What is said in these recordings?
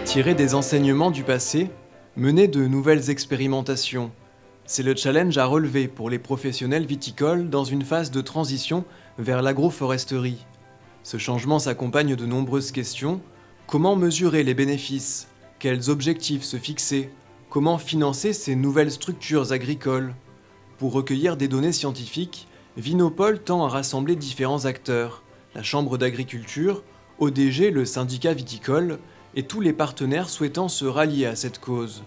Tirer des enseignements du passé, mener de nouvelles expérimentations, c'est le challenge à relever pour les professionnels viticoles dans une phase de transition vers l'agroforesterie. Ce changement s'accompagne de nombreuses questions. Comment mesurer les bénéfices? Quels objectifs se fixer? Comment financer ces nouvelles structures agricoles? Pour recueillir des données scientifiques, Vinopol tend à rassembler différents acteurs, la Chambre d'agriculture, ODG, le syndicat viticole, et tous les partenaires souhaitant se rallier à cette cause.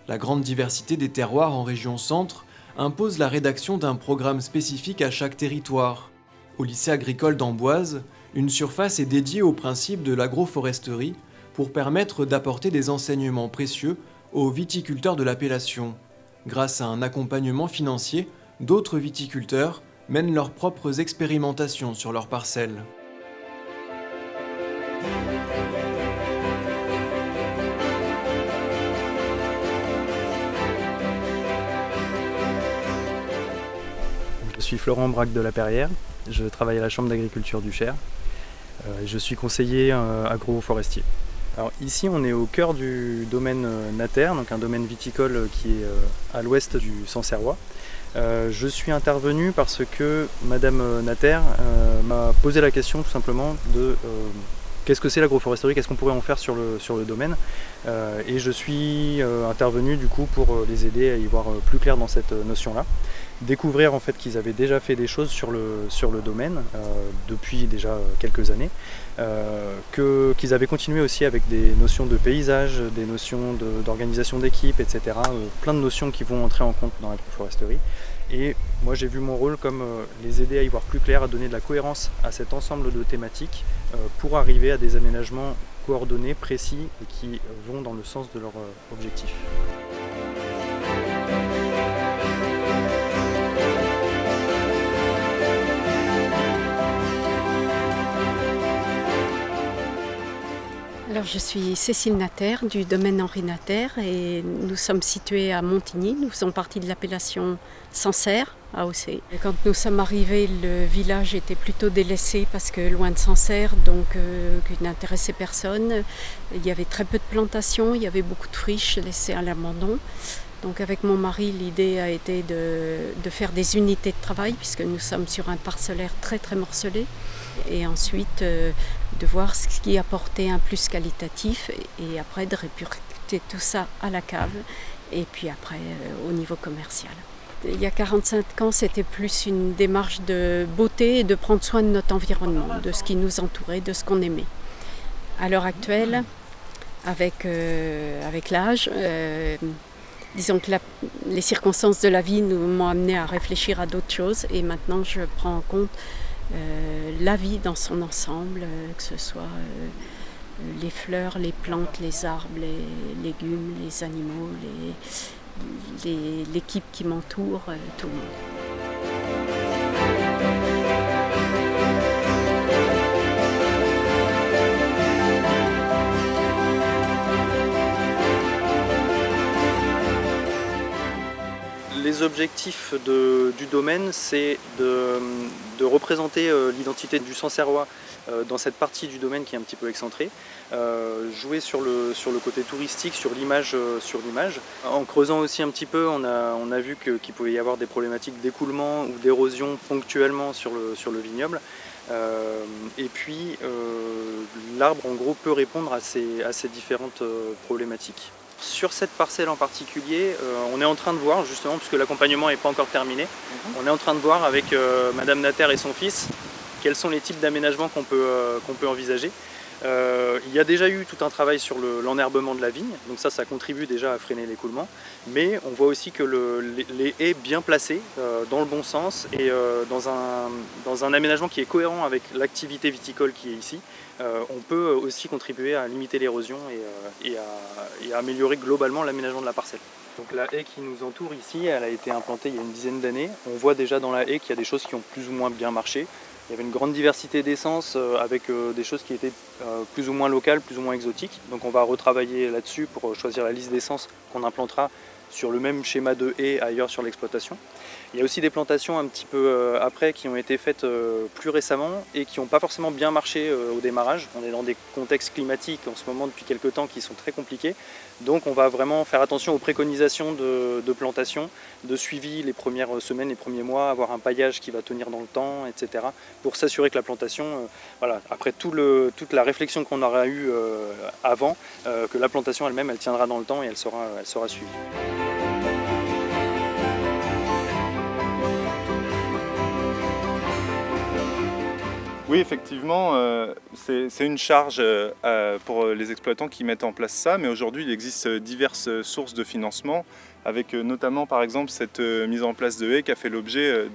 La grande diversité des terroirs en région centre impose la rédaction d'un programme spécifique à chaque territoire. Au lycée agricole d'Amboise, une surface est dédiée au principe de l'agroforesterie pour permettre d'apporter des enseignements précieux aux viticulteurs de l'appellation. Grâce à un accompagnement financier, d'autres viticulteurs mènent leurs propres expérimentations sur leurs parcelles. Je suis Florent Braque de la Perrière, je travaille à la Chambre d'agriculture du Cher. Je suis conseiller agroforestier. Alors ici on est au cœur du domaine Nater, donc un domaine viticole qui est à l'ouest du Sancerrois. Je suis intervenu parce que Madame Nater m'a posé la question tout simplement de qu'est-ce que c'est l'agroforesterie, qu'est-ce qu'on pourrait en faire sur le domaine. Et je suis intervenu du coup pour les aider à y voir plus clair dans cette notion-là. Découvrir en fait qu'ils avaient déjà fait des choses sur le domaine depuis déjà quelques années, qu'ils avaient continué aussi avec des notions de paysage, des notions d'organisation d'équipe, etc. Plein de notions qui vont entrer en compte dans l'agroforesterie. Et moi j'ai vu mon rôle comme les aider à y voir plus clair, à donner de la cohérence à cet ensemble de thématiques pour arriver à des aménagements coordonnés, précis et qui vont dans le sens de leur objectif. Alors, je suis Cécile Nater du domaine Henri Nater et nous sommes situés à Montigny. Nous faisons partie de l'appellation Sancerre, AOC. Et quand nous sommes arrivés, le village était plutôt délaissé parce que loin de Sancerre, donc qui n'intéressait personne. Il y avait très peu de plantations, il y avait beaucoup de friches laissées à l'abandon. Donc avec mon mari, l'idée a été de faire des unités de travail puisque nous sommes sur un parcellaire très très morcelé. Et ensuite de voir ce qui apportait un plus qualitatif et après de répercuter tout ça à la cave et puis après au niveau commercial. Il y a 45 ans, c'était plus une démarche de beauté et de prendre soin de notre environnement, de ce qui nous entourait, de ce qu'on aimait. À l'heure actuelle, avec l'âge, disons que les circonstances de la vie m'ont amené à réfléchir à d'autres choses et maintenant je prends en compte la vie dans son ensemble, que ce soit les fleurs, les plantes, les arbres, les légumes, les animaux, l'équipe qui m'entoure, tout le monde. Les objectifs du domaine, c'est de représenter l'identité du Sancerrois dans cette partie du domaine qui est un petit peu excentrée, jouer sur le côté touristique, sur l'image. En creusant aussi un petit peu, on a vu qu'il pouvait y avoir des problématiques d'écoulement ou d'érosion ponctuellement sur le vignoble. Et puis l'arbre en gros peut répondre à ces différentes problématiques. Sur cette parcelle en particulier, on est en train de voir, justement, puisque l'accompagnement n'est pas encore terminé, on est en train de voir avec Madame Nater et son fils quels sont les types d'aménagements qu'on peut envisager. Il y a déjà eu tout un travail sur l'enherbement de la vigne, donc ça contribue déjà à freiner l'écoulement, mais on voit aussi que les haies bien placées, dans le bon sens et dans un aménagement qui est cohérent avec l'activité viticole qui est ici, on peut aussi contribuer à limiter l'érosion et à améliorer globalement l'aménagement de la parcelle. Donc la haie qui nous entoure ici, elle a été implantée il y a une dizaine d'années. On voit déjà dans la haie qu'il y a des choses qui ont plus ou moins bien marché. Il y avait une grande diversité d'essences avec des choses qui étaient plus ou moins locales, plus ou moins exotiques. Donc on va retravailler là-dessus pour choisir la liste d'essences qu'on implantera sur le même schéma de haies ailleurs sur l'exploitation. Il y a aussi des plantations un petit peu après qui ont été faites plus récemment et qui n'ont pas forcément bien marché au démarrage. On est dans des contextes climatiques en ce moment depuis quelques temps qui sont très compliqués. Donc on va vraiment faire attention aux préconisations de plantation, de suivi les premières semaines, les premiers mois, avoir un paillage qui va tenir dans le temps, etc. pour s'assurer que la plantation, voilà, après toute la réflexion qu'on aura eue avant, que la plantation elle-même elle tiendra dans le temps et elle sera suivie. Oui, effectivement, c'est une charge pour les exploitants qui mettent en place ça, mais aujourd'hui il existe diverses sources de financement, avec notamment par exemple cette mise en place de haies qui a fait l'objet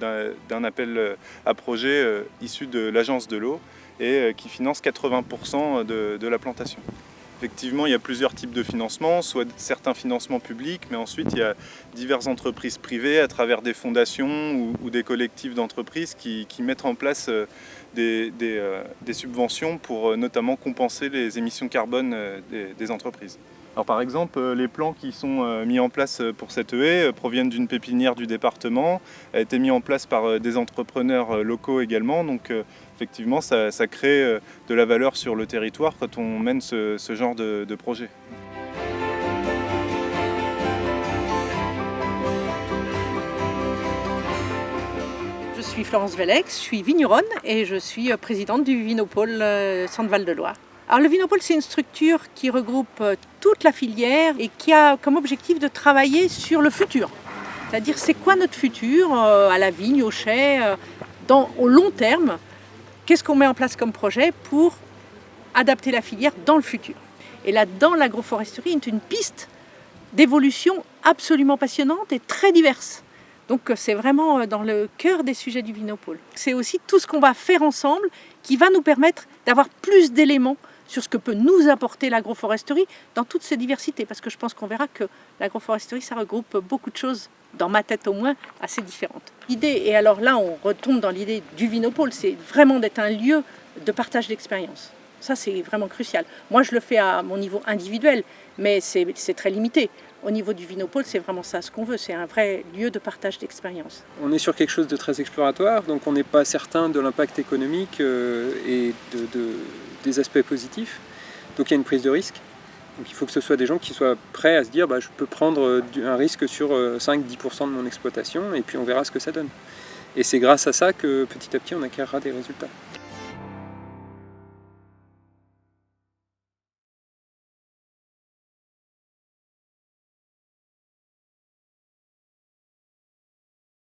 d'un appel à projet issu de l'Agence de l'eau et qui finance 80% de la plantation. Effectivement, il y a plusieurs types de financements, soit certains financements publics, mais ensuite il y a diverses entreprises privées à travers des fondations ou des collectifs d'entreprises qui mettent en place des subventions pour notamment compenser les émissions carbone des entreprises. Alors par exemple, les plans qui sont mis en place pour cette haie proviennent d'une pépinière du département, a été mis en place par des entrepreneurs locaux également, donc effectivement ça crée de la valeur sur le territoire quand on mène ce genre de projet. Je suis Florence Vellex, je suis vigneronne et je suis présidente du Vinopôle Centre-Val de Loire. Alors le Vinopôle, c'est une structure qui regroupe toute la filière et qui a comme objectif de travailler sur le futur. C'est-à-dire, c'est quoi notre futur à la vigne, au chai, au long terme? Qu'est-ce qu'on met en place comme projet pour adapter la filière dans le futur? Et là-dedans, l'agroforesterie est une piste d'évolution absolument passionnante et très diverse. Donc c'est vraiment dans le cœur des sujets du Vinopôle. C'est aussi tout ce qu'on va faire ensemble qui va nous permettre d'avoir plus d'éléments sur ce que peut nous apporter l'agroforesterie dans toutes ses diversités. Parce que je pense qu'on verra que l'agroforesterie, ça regroupe beaucoup de choses, dans ma tête au moins, assez différentes. L'idée, et alors là on retombe dans l'idée du Vinopôle, c'est vraiment d'être un lieu de partage d'expérience. Ça c'est vraiment crucial. Moi je le fais à mon niveau individuel, mais c'est très limité. Au niveau du Vinopôle, c'est vraiment ça ce qu'on veut, c'est un vrai lieu de partage d'expérience. On est sur quelque chose de très exploratoire, donc on n'est pas certain de l'impact économique et des aspects positifs. Donc il y a une prise de risque. Donc il faut que ce soit des gens qui soient prêts à se dire je peux prendre un risque sur 5-10% de mon exploitation et puis on verra ce que ça donne. Et c'est grâce à ça que petit à petit on acquérera des résultats.